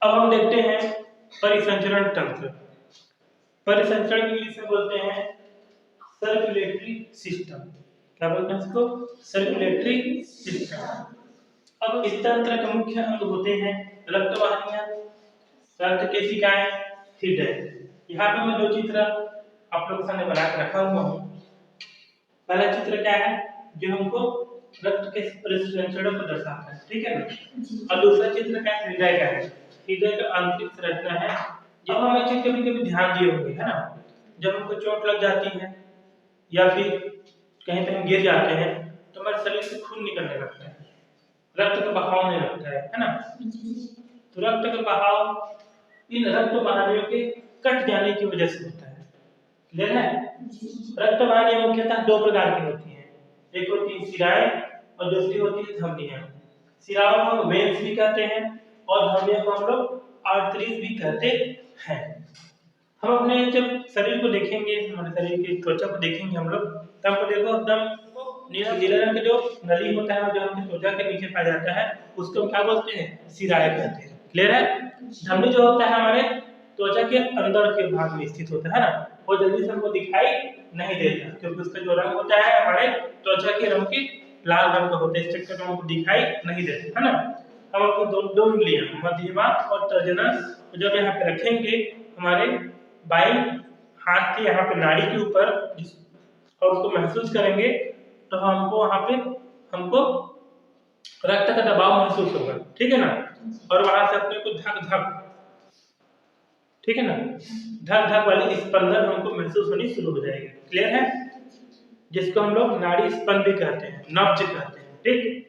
अब हम देखते हैं परिसंचरण तंत्र। परिसंचरण इंग्लिश में बोलते हैं सर्कुलेटरी सिस्टम। क्या बोलते हैं इसको? Circulatory system. अब इस तंत्र के मुख्य अंग होते हैं रक्त वाहिनियां, रक्त केशिकाएं, हृदय। यहाँ पे मैं जो चित्र आप लोगों के सामने बना के रखा हुआ हूँ, पहला चित्र क्या है जो हमको रक्त के परिसंचरण को दर्शाता है, ठीक है ना। और दूसरा चित्र क्या है? हृदय का है। हृदय का आंतरिक संरचना है। जब हम ये चीज कभी कभी ध्यान दिए होंगे, है ना, जब हमको चोट लग जाती है या फिर कहीं पे हम गिर जाते हैं तो हमारे शरीर से खून निकलने लगता है, रक्त का बहाव होने लगता है ना। तो रक्त का बहाव इन रक्त वाहिनियों के कट जाने की वजह से होता है। क्लियर है? रक्त वाहिनियां मुख्यतः दो प्रकार की होती हैं, एक होती है शिराएं और दूसरी होती है धमनियां। शिराओं को हम वेन्स भी कहते हैं और धमनियों को हम लोग आर्टरीज भी कहते हैं। हम अपने जब शरीर को देखेंगे, हमारे शरीर की त्वचा को देखेंगे हम लोग, तब हमको देखो एकदम नीला रंग का जो नली होता है जो हमके त्वचा के नीचे पाया जाता है उसको हम क्या बोलते हैं? शिराएं कहते हैं। क्लियर है? धमनी जो होता है हमारे त्वचा के अंदर के भाग में स्थित होता है ना, वो जल्दी से हमको दिखाई नहीं देता क्योंकि उसका जो रंग होता है हमारे त्वचा के रंग की लाल रंग का होता है, इस चक्कर में हमको दिखाई नहीं देता, है ना। हम आपको दो उंगलियां मध्यमा और तर्जना जब यहाँ पे रखेंगे हमारे बाएं हाथ के यहाँ पे नाड़ी के ऊपर और उसको महसूस करेंगे तो हमको वहाँ पे हमको रक्त का दबाव महसूस होगा, ठीक है ना। और वहां से अपने को धक धक, ठीक है ना, धक धक वाली स्पंदन हमको महसूस होनी शुरू हो जाएगी। क्लियर है? जिसको हम लोग नाड़ी स्पंद भी कहते हैं, नब्ज कहते हैं, ठीक।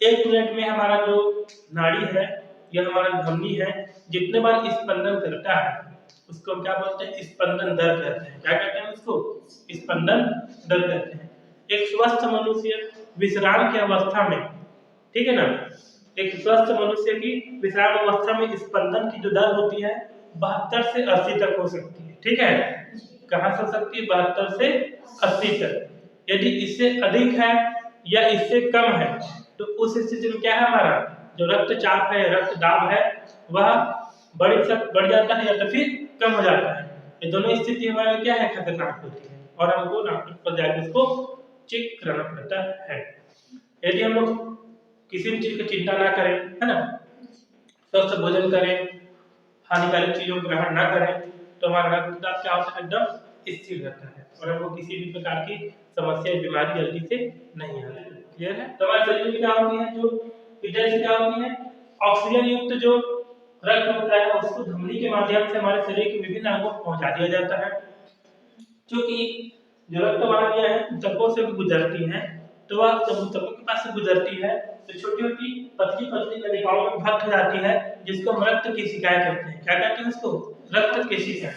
1 मिनट में हमारा जो नाड़ी है या हमारा धमनी है जितने बार स्पंदन करता है उसको हम क्या बोलते हैं? स्पंदन दर कहते हैं। क्या कहते हैं उसको? स्पंदन दर कहते हैं। एक स्वस्थ मनुष्य विश्राम की अवस्था में, ठीक है ना, एक स्वस्थ मनुष्य की विश्राम अवस्था में स्पंदन की जो दर होती है 72 से 80 तक हो सकती है, ठीक है। कहां से हो सकती है? 72 से 80 तक। यदि इससे अधिक है या इससे कम है तो उस स्थिति में क्या है, हमारा जो रक्तचाप है, रक्त दाब है, वह बढ़ जाता है या तो फिर कम हो जाता है। ये दोनों स्थिति हमारे क्या है? खतरनाक होती है और हमको डॉक्टर पर जाकर इसको चेक कराना पड़ता है। यदि हम लोग किसी भी चीज की चिंता ना करें, है ना, स्वस्थ भोजन करें, हानिकारक चीजों को ग्रहण ना करें तो हमारा रक्तचाप क्या होता है? एकदम स्थिर रहता है और हमको किसी भी प्रकार की समस्या बीमारी जल्दी से नहीं आती। क्लियर है? तो हमारे शरीर में क्या होती है, जो हृदय से क्या होती है, ऑक्सीजन युक्त जो रक्त होता है उसको धमनी के माध्यम से हमारे शरीर के विभिन्न अंगों को पहुंचा दिया जाता है। क्योंकि जो रक्त वाहिनियां हैं ऊतकों से भी गुजरती हैं, तो वह जब ऊतकों के पास से गुजरती है तो छोटी छोटी पतली पतली नलिकाओं में भक्त जाती है जिसको हम रक्त केशिकाएं कहते हैं। क्या कहते हैं उसको? रक्त केशिकाएं।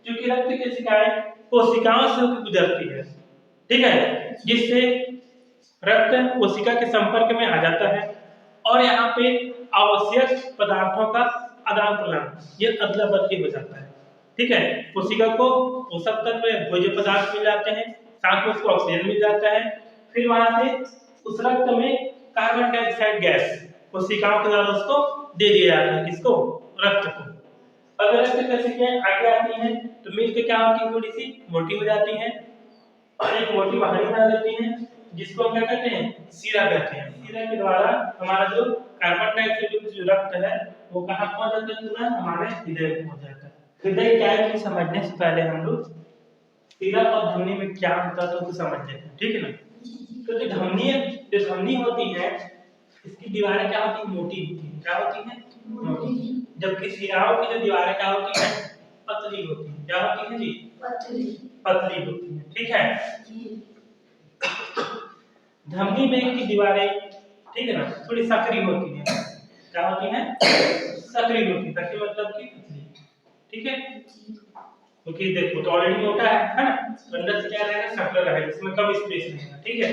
क्योंकि रक्त केशिकाएं कोशिकाओं से होकर गुजरती है, ठीक है, जिससे रक्त कोशिका के संपर्क में आ जाता है और यहाँ पे आवश्यक पदार्थों का आदान प्रदान, ये अदला बदली हो जाता है, ठीक है। कोशिका को पोषक तत्व या भोज्य पदार्थ मिल जाते हैं, साथ में उसको ऑक्सीजन मिल जाता है, फिर वहां से उस रक्त में कार्बन डाइऑक्साइड गैस कोशिकाओं के द्वारा उसको दे दिया जाता है। किसको? रक्त को। अगर रक्त कोशिकाएं आगे आती हैं तो मिलकर क्या होती है? थोड़ी सी मोटी हो जाती हैं और एक मोटी वाहिनी बना देती हैं जिसको हम क्या कहते हैं? शिरा कहते हैं। शिरा के द्वारा हमारा जो कार्बन डाइऑक्साइड जो रक्त है वो कहाँ पहुंच जाता है? तुरंत हमारे हृदय में पहुंच जाता है। हृदय क्या है समझने से पहले हम लोग शिरा और धमनी में क्या होता है तो समझ लेते हैं, ठीक है ना। तो जो धमनी होती है इसकी दीवारें क्या होती है? मोटी होती है। क्या होती है? मोटी। जबकि शिराओं की जो दीवारें क्या होती है? पतली होती है। क्या होती है जी? पतली होती है, ठीक है। धमनी में की दीवारें, ठीक है ना, थोड़ी सकरी होती है। क्या होती है? सकरी होती है। सकरी मतलब की पतली, ठीक है। क्योंकि देखो तो ऑलरेडी मोटा है ना, तो अंदर से क्या रहेगा? सकरा रहेगा, इसमें कम स्पेस रहेगा, ठीक है।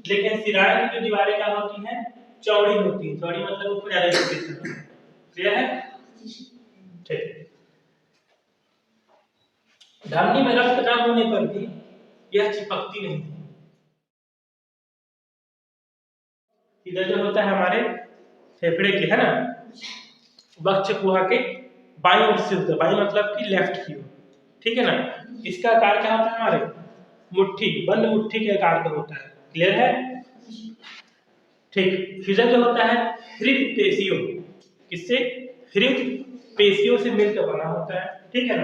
लेकिन शिराएं की जो दीवारें क्या होती हैं? चौड़ी होती है। चौड़ी मतलब उसमें ज्यादा स्पेस रहता है। क्लियर है? ठीक। धमनी में रक्त ना होने पर भी यह चिपकती नहीं है। इधर जो होता है हमारे फेफड़े के, है ना, वक्ष गुहा के बाईं ओर से होता है, बाईं मतलब कि लेफ्ट की ओर, ठीक है ना। इसका आकार क्या होता है हमारे, मुट्ठी, बंद मुट्ठी के आकार का होता है। क्लियर है? ठीक। हृदय जो होता है हृद पेशियों, किससे, हृद पेशियों से मिलकर बना होता है, ठीक है ना।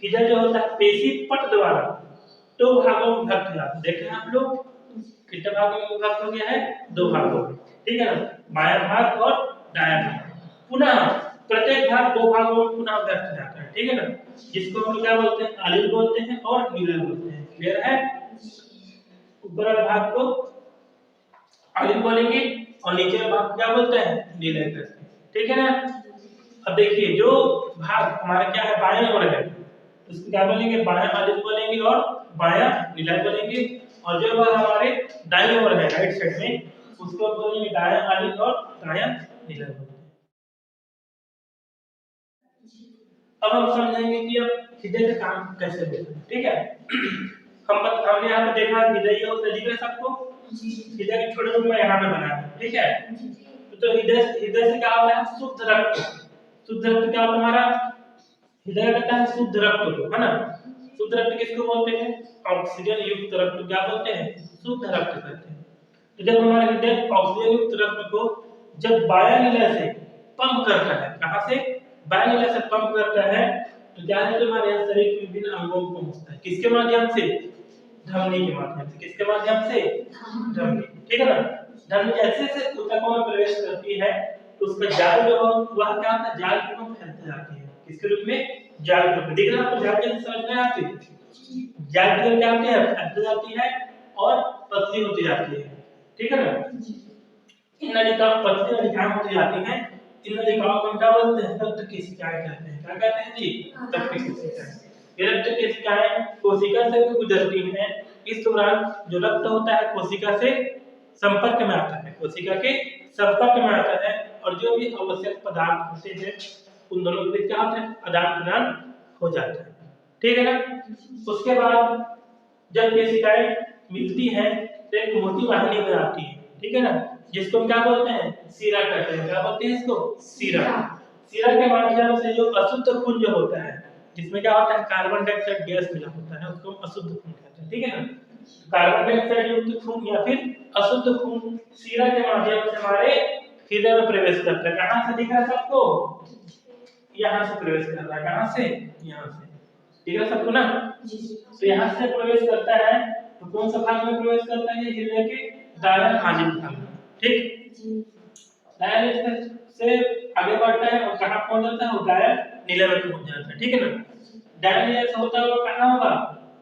हृदय जो होता है पेशी पट द्वारा दो भागों में विभक्त हो जाता है। देख रहे हैं आप लोग, कितने भागों में विभक्त हो गया है, दो भागों में, ठीक है ना, बायां भाग और दायां भाग। पुनः प्रत्येक भाग दो भागों में पुनः विभक्त हो जाता है, ठीक है ना, जिसको हम क्या बोलते हैं, आलिल बोलते हैं और नीला बोलते हैं। क्लियर है? ऊपर वाले भाग को आलिल बोलेंगे और नीचे वाले भाग को क्या बोलते हैं, नीला करते हैं, ठीक है ना। अब देखिए जो भाग हमारा क्या है, बायां ओर है, उसको क्या बोलेंगे, बायां आलिल बोलेंगे और बायां नीला बोलेंगे। और जो भाग हमारे दाईं ओर है, राइट साइड में, उसको बोलेंगे दायां आलिल और दायां नीला बोलेंगे। अब हम समझेंगे कि अब हृदय का काम कैसे होता है, ठीक है। हमने यहाँ पे देखा हृदय होता है, दिख रहा है सबको, हृदय के छोटे रूप में यहाँ पे बना है, ठीक है। तो हृदय से क्या होता है, शुद्ध रक्त। शुद्ध रक्त क्या होता है हमारा, हृदय कहता है शुद्ध रक्त को, है ना। शुद्ध रक्त किसको बोलते हैं, ऑक्सीजन युक्त रक्त क्या बोलते हैं, शुद्ध रक्त कहते हैं। तो जब हमारा हृदय ऑक्सीजन युक्त रक्त को जब बायां नीला से पंप करता है, कहां से, बायां नीला से पंप करता है, तो क्या है, हमारे यहाँ शरीर के विभिन्न अंगों को पहुंचता है, किसके माध्यम से, धमनी के माध्यम से। किसके माध्यम से, धमनी, ठीक है ना। धमनी जैसे जैसे ऊतकों में प्रवेश करती है तो उसका जाल जो वह क्या होता है, जाल की रूप में फैलती जाती है, किसके रूप में, जाल के रूप में। दिख रहा है आपको, जाल कैसे समझ में आती है, जाल की क्या होती है, फैलती जाती है और पतली होती जाती है, ठीक है ना। इन नलिकाओं, पतली नलिकाएं होती जाती हैं, इन नलिकाओं को हम क्या बोलते हैं, रक्त केशिकाएं कहते हैं। क्या कहते हैं जी, रक्त केशिकाएं। ये रक्त केशिकाएं कोशिका से गुजरती हैं, इस दौरान जो रक्त होता है कोशिका से संपर्क में आता है, कोशिका के संपर्क में आता है, और जो भी आवश्यक पदार्थ होते हैं उन दोनों के बीच क्या होता है, आदान प्रदान हो जाता है, ठीक है ना। उसके बाद जब केशिकाएं मिलती हैं तो एक मोटी वाहिनी बनाती है, ठीक है ना, जिसको हम क्या बोलते हैं, सीरा कहते हैं। क्या बोलते हैं इसको, सीरा। सीरा के माध्यम से जो अशुद्ध खून जो होता है, जिसमें क्या होता है, कार्बन डाइऑक्साइड गैस मिला होता है, उसको हम अशुद्ध खून कहते हैं, ठीक है ना। कार्बन डाइऑक्साइड युक्त खून या फिर अशुद्ध खून सीरा के माध्यम से हमारे हृदय में प्रवेश करता है। कहां से दिख रहा है सबको, यहां से प्रवेश कर रहा है, कहां से, यहां से, ठीक है सबको ना। तो यहां से प्रवेश करता है तो कौन सा भाग में प्रवेश करता है, हृदय के दायां आलिल भाग में, ठीक। दायां आलिल से आगे बढ़ता है और कहां पहुंच जाता है, वो दायां नीले में पहुंच जाता है, ठीक है ना। दायां नीले से होता हुआ कहां होगा,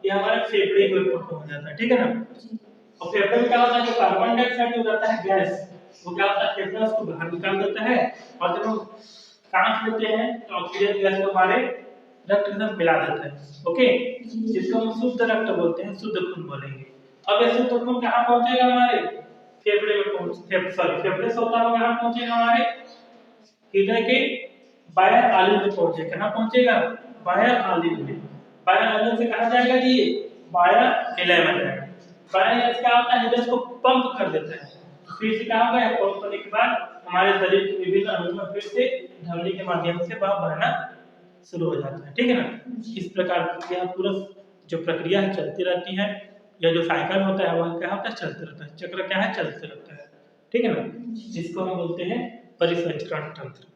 ये हमारे फेफड़े के ऊपर पहुंच जाता है, ठीक है ना। और फेफड़े में क्या होता है, जो कार्बन डाइऑक्साइड हो जाता है गैस, वो क्या होता है, फेफड़ा उसको बाहर निकाल देता है, और जब हम सांस लेते हैं तो ऑक्सीजन गैस को हमारे रक्त के साथ मिला देता है, ओके, जिसको हम शुद्ध रक्त बोलते हैं, शुद्ध खून बोलेंगे। अब ये शुद्ध खून कहां पहुंचेगा, हमारे फेफड़े में फेफड़े से होता हुआ कहां पहुंचेगा, हमारे हृदय के बायां आलिल में पहुंचेगा। कहां पहुंचेगा, बायां आलिल में। बायां आलिल से कहां जाएगा जी, बायां निलय में जाएगा। बायां निलय से क्या होता है, हृदय को पंप कर देता है, फिर से क्या होगा, पंप करने के बाद हमारे शरीर के विभिन्न अंगों में फिर से धमनी के माध्यम से वह बहना शुरू हो जाता है, ठीक है ना। इस प्रकार यह पूरा जो प्रक्रिया है चलती रहती है, या जो साइकिल होता है वह क्या होता है, चलते रहता है, चक्र क्या है, चलते रहता है, ठीक है ना, जिसको हम बोलते हैं परिसंचरण तंत्र।